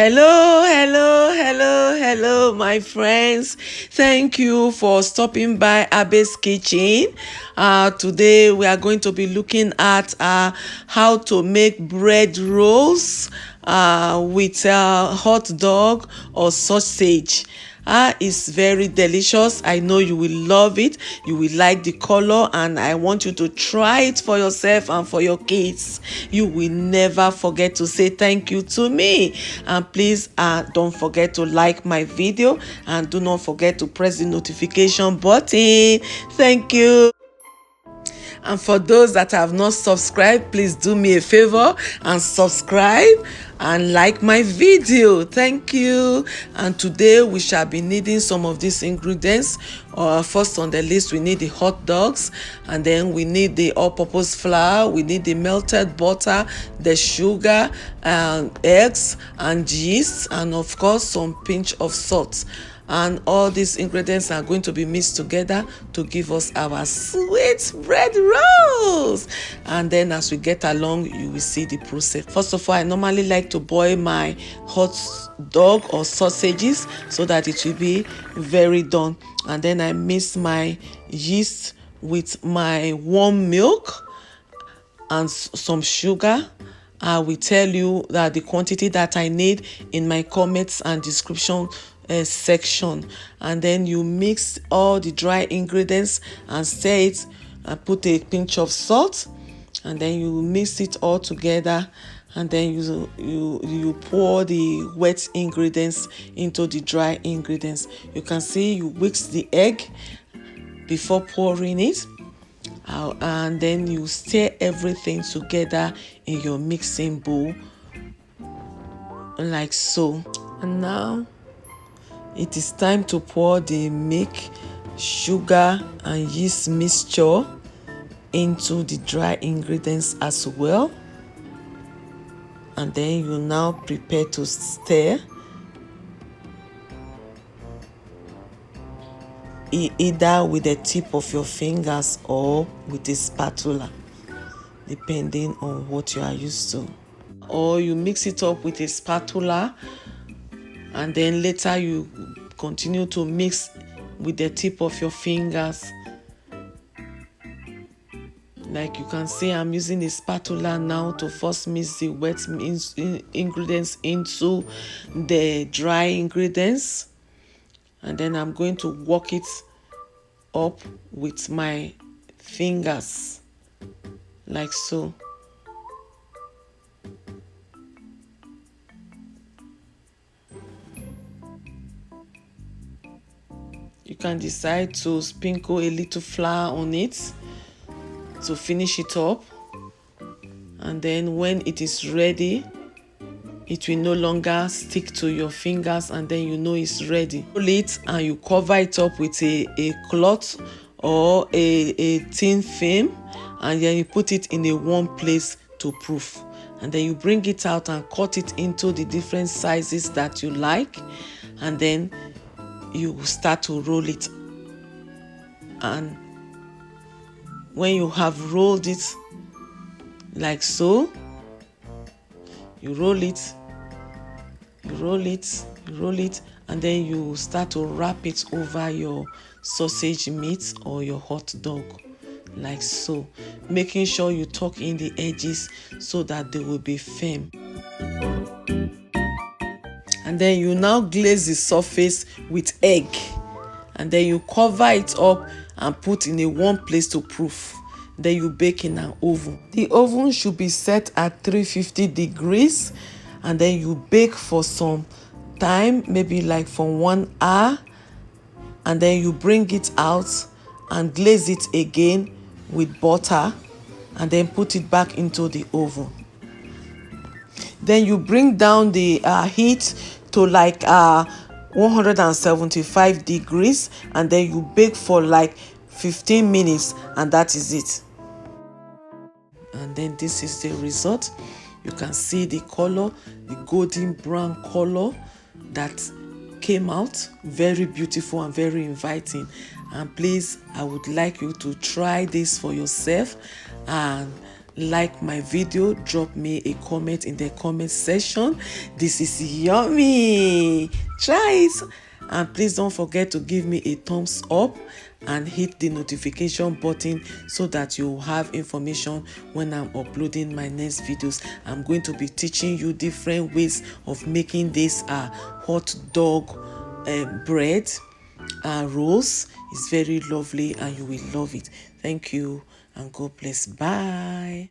Hello, my friends. Thank you for stopping by Abe's Kitchen. Today we are going to be looking at how to make bread rolls with hot dog or sausage. It's very delicious. I know you will love it. You will like the color, and I want you to try it for yourself and for your kids. You will never forget to say thank you to me. And please don't forget to like my video, and do not forget to press the notification button. Thank you. And for those that have not subscribed, please do me a favor and subscribe and like my video. Thank you. And today we shall be needing some of these ingredients. First on the list, we need the hot dogs, and then we need the all-purpose flour, we need the melted butter, the sugar, eggs and yeast, and of course some pinch of salt. And all these ingredients are going to be mixed together to give us our sweet bread rolls. And then as we get along, you will see the process. First of all, I normally like to boil my hot dog or sausages so that it will be very done. And then I mix my yeast with my warm milk and some sugar. I will tell you that the quantity that I need in my comments and description section. And then you mix all the dry ingredients and stir it and put a pinch of salt, and then you mix it all together, and then you pour the wet ingredients into the dry ingredients. You can see you whisk the egg before pouring it, and then you stir everything together in your mixing bowl like so. And now it is time to pour the milk, sugar and yeast mixture into the dry ingredients as well. And then you now prepare to stir, either with the tip of your fingers or with a spatula, depending on what you are used to. Or you mix it up with a spatula, and then later you continue to mix with the tip of your fingers. Like you can see, I'm using a spatula now to first mix the wet ingredients into the dry ingredients, and then I'm going to work it up with my fingers like so. You can decide to sprinkle a little flour on it to finish it up, and then when it is ready, it will no longer stick to your fingers, and then you know it's ready. Roll it and you cover it up with a cloth or a thin film, and then you put it in a warm place to proof. And then you bring it out and cut it into the different sizes that you like, and then you start to roll it. And when you have rolled it like so, you roll it, and then you start to wrap it over your sausage meat or your hot dog like so, making sure you tuck in the edges so that they will be firm. And then you now glaze the surface with egg, and then you cover it up and put in a warm place to proof. Then you bake in an oven. The oven should be set at 350 degrees, and then you bake for some time, maybe like for 1 hour, and then you bring it out and glaze it again with butter, and then put it back into the oven. Then you bring down the heat to like 175 degrees, and then you bake for like 15 minutes, and that is it. And then this is the result. You can see the color, the golden brown color that came out. Very beautiful and very inviting. And please, I would like you to try this for yourself and like my video, drop me a comment in the comment section. This is yummy. Try it. And please don't forget to give me a thumbs up and hit the notification button so that you have information when I'm uploading my next videos. I'm going to be teaching you different ways of making this hot dog bread rolls. It's very lovely and you will love it. Thank you and God bless. Bye.